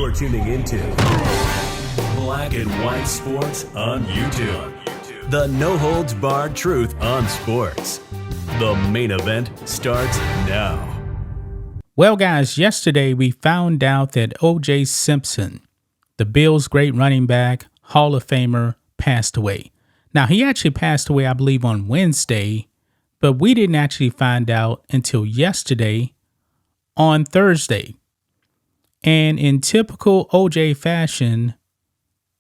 You're tuning into Black and White Sports on YouTube. The no-holds-barred truth on sports. The main event starts now. Well, guys, yesterday we found out that OJ Simpson, the Bills' great running back, Hall of Famer, passed away. Now, he actually passed away, I believe, on Wednesday, but we didn't actually find out until yesterday on Thursday. And in typical OJ fashion,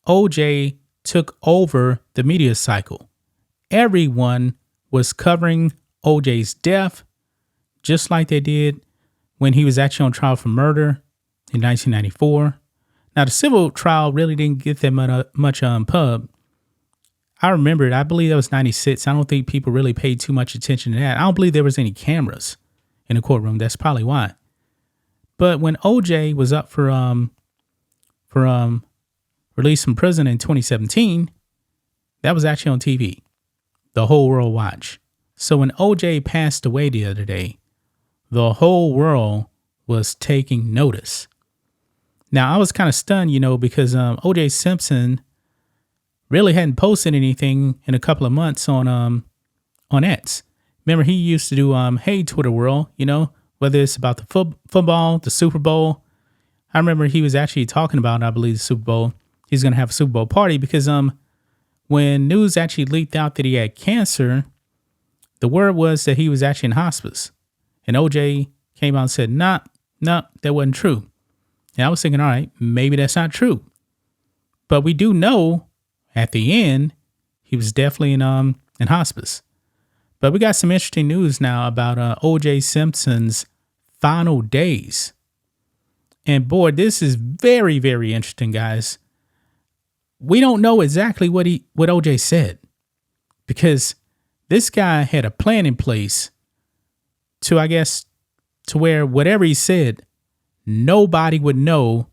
OJ took over the media cycle. Everyone was covering OJ's death, just like they did when he was actually on trial for murder in 1994. Now, the civil trial really didn't get that much pub. I remember it. I believe that was 96. I don't think people really paid too much attention to that. I don't believe there was any cameras in the courtroom. That's probably why. But when OJ was up for release from prison in 2017, that was actually on TV. The whole world watched. So when OJ passed away the other day, the whole world was taking notice. Now, I was kind of stunned, because OJ Simpson really hadn't posted anything in a couple of months on X. Remember, he used to do Hey Twitter World, whether it's about the football, the Super Bowl. I remember he was actually talking about, I believe, the Super Bowl. He's going to have a Super Bowl party because when news actually leaked out that he had cancer, the word was that he was actually in hospice. And OJ came out and said, nah, that wasn't true. And I was thinking, all right, maybe that's not true. But we do know at the end, he was definitely in hospice. But we got some interesting news now about OJ Simpson's final days. And boy, this is very, very interesting, guys. We don't know exactly what OJ said, because this guy had a plan in place to where whatever he said, nobody would know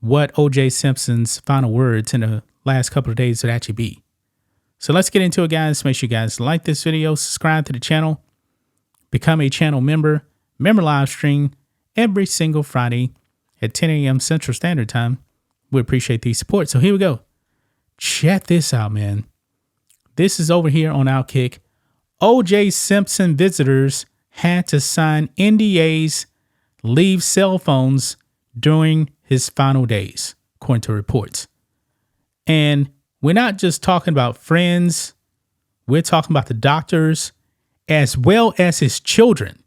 what OJ Simpson's final words in the last couple of days would actually be. So let's get into it, guys. Make sure you guys like this video, subscribe to the channel, become a channel member live stream every single Friday at 10 a.m. Central Standard Time. We appreciate the support. So here we go. Check this out, man. This is over here on Outkick. OJ Simpson visitors had to sign NDAs, leave cell phones during his final days, according to reports. And we're not just talking about friends. We're talking about the doctors as well as his children.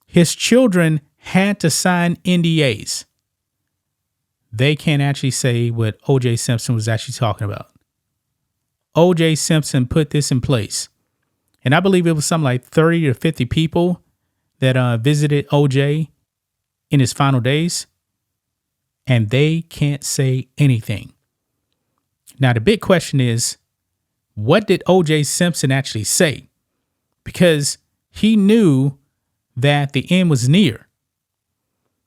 His children had to sign NDAs. They can't actually say what OJ Simpson was actually talking about. OJ Simpson put this in place. And I believe it was something like 30 to 50 people that visited OJ in his final days. And they can't say anything. Now, the big question is, what did OJ Simpson actually say? Because he knew that the end was near.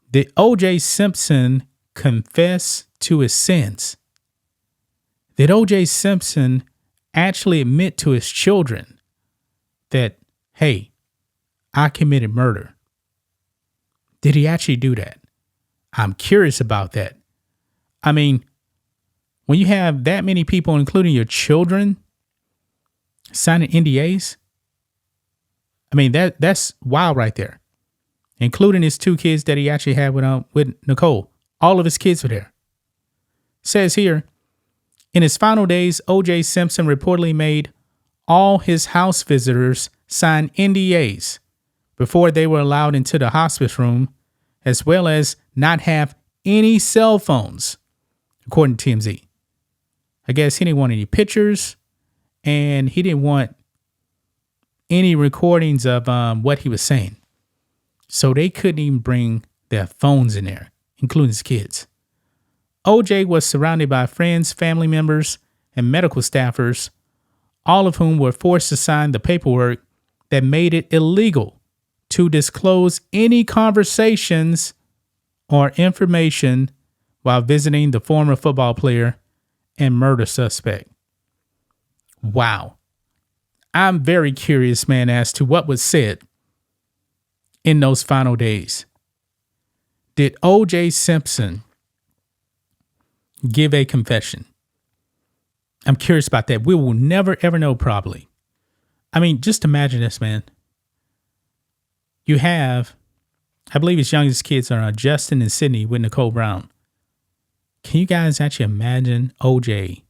Did OJ Simpson confess to his sins? Did OJ Simpson actually admit to his children that, hey, I committed murder? Did he actually do that? I'm curious about that. I mean, when you have that many people, including your children, signing NDAs, I mean, that's wild right there. Including his two kids that he actually had with Nicole. All of his kids were there. Says here, in his final days, OJ Simpson reportedly made all his house visitors sign NDAs before they were allowed into the hospice room, as well as not have any cell phones, according to TMZ. I guess he didn't want any pictures, and he didn't want any recordings of what he was saying. So they couldn't even bring their phones in there, including his kids. OJ was surrounded by friends, family members, and medical staffers, all of whom were forced to sign the paperwork that made it illegal to disclose any conversations or information while visiting the former football player and murder suspect. Wow. I'm very curious, man, as to what was said in those final days. Did OJ Simpson give a confession? I'm curious about that. We will never, ever know probably. I mean, just imagine this, man. You have, I believe his youngest kids are Justin and Sydney with Nicole Brown. Can you guys actually imagine OJ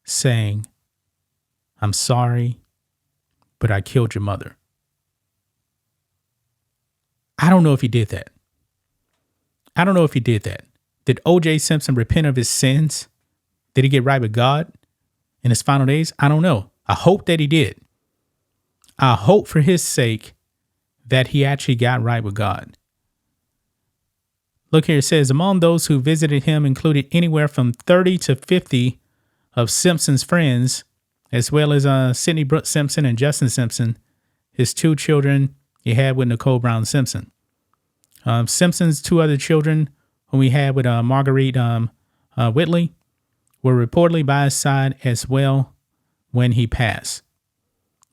saying, I'm sorry, but I killed your mother? I don't know if he did that. I don't know if he did that. Did OJ Simpson repent of his sins? Did he get right with God in his final days? I don't know. I hope that he did. I hope for his sake that he actually got right with God. Look here, it says, among those who visited him included anywhere from 30 to 50 of Simpson's friends, as well as Sidney Brooks Simpson and Justin Simpson, his two children he had with Nicole Brown Simpson. Simpson's two other children, whom he had with Marguerite Whitley, were reportedly by his side as well when he passed.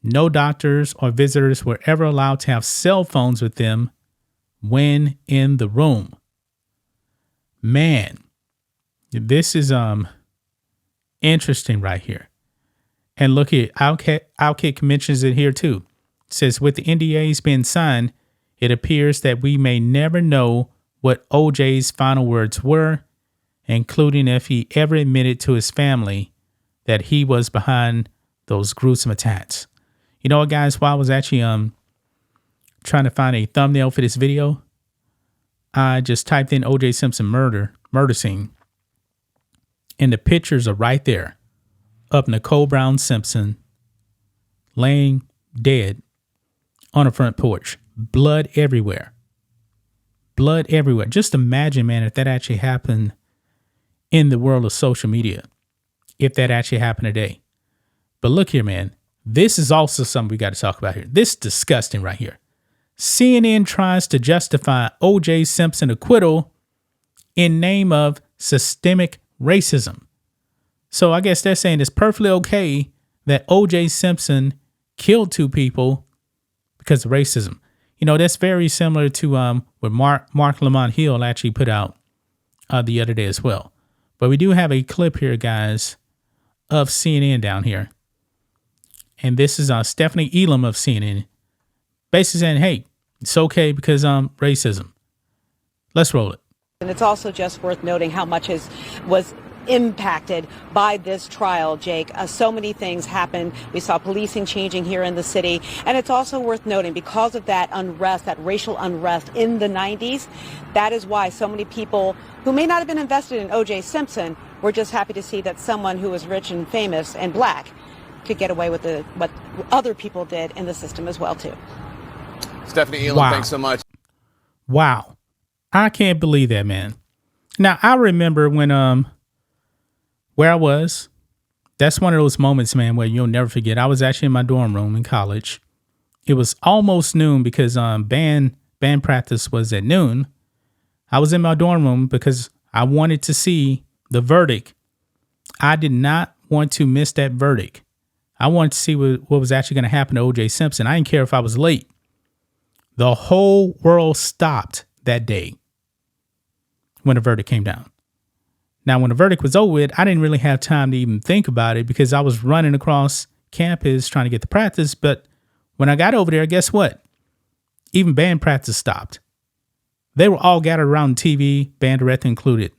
No doctors or visitors were ever allowed to have cell phones with them when in the room. Man, this is interesting right here. And look here, Outkick mentions it here too. It says, with the NDAs being signed, it appears that we may never know what OJ's final words were, including if he ever admitted to his family that he was behind those gruesome attacks. You know what, guys? While I was actually trying to find a thumbnail for this video, I just typed in OJ Simpson murder scene, and the pictures are right there of Nicole Brown Simpson laying dead on a front porch. Blood everywhere. Blood everywhere. Just imagine, man, if that actually happened in the world of social media. If that actually happened today. But look here, man. This is also something we got to talk about here. This is disgusting right here. CNN tries to justify OJ Simpson acquittal in name of systemic racism. So I guess they're saying it's perfectly okay that OJ Simpson killed two people because of racism. You know, that's very similar to what Mark Lamont Hill actually put out the other day as well. But we do have a clip here, guys, of CNN down here. And this is Stephanie Elam of CNN basically saying, hey, it's okay because racism. Let's roll it. And it's also just worth noting how much was impacted by this trial, Jake. So many things happened. We saw policing changing here in the city. And it's also worth noting, because of that unrest, that racial unrest in the 90s, that is why so many people who may not have been invested in OJ Simpson were just happy to see that someone who was rich and famous and black could get away with what other people did in the system as well, too. Stephanie Elam, wow. Thanks so much. Wow. I can't believe that, man. Now, I remember when where I was, that's one of those moments, man, where you'll never forget. I was actually in my dorm room in college. It was almost noon because band practice was at noon. I was in my dorm room because I wanted to see the verdict. I did not want to miss that verdict. I wanted to see what was actually going to happen to OJ Simpson. I didn't care if I was late. The whole world stopped that day when the verdict came down. Now, when the verdict was over with, I didn't really have time to even think about it because I was running across campus trying to get to practice. But when I got over there, guess what? Even band practice stopped. They were all gathered around the TV, band director included,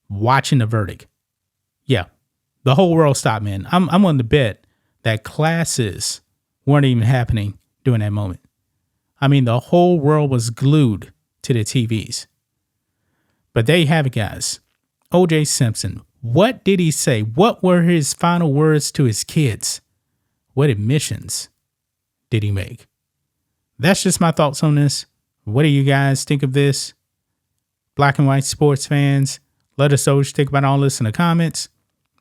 watching the verdict. Yeah, the whole world stopped, man. I'm willing to bet that classes weren't even happening during that moment. I mean, the whole world was glued to the TVs. But there you have it, guys. OJ Simpson. What did he say? What were his final words to his kids? What admissions did he make? That's just my thoughts on this. What do you guys think of this? Black and white sports fans, let us know what you think about all this in the comments.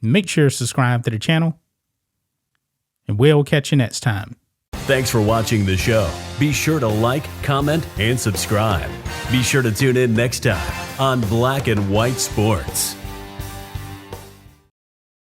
Make sure to subscribe to the channel. And we'll catch you next time. Thanks for watching the show. Be sure to like, comment, and subscribe. Be sure to tune in next time on Black and White Sports.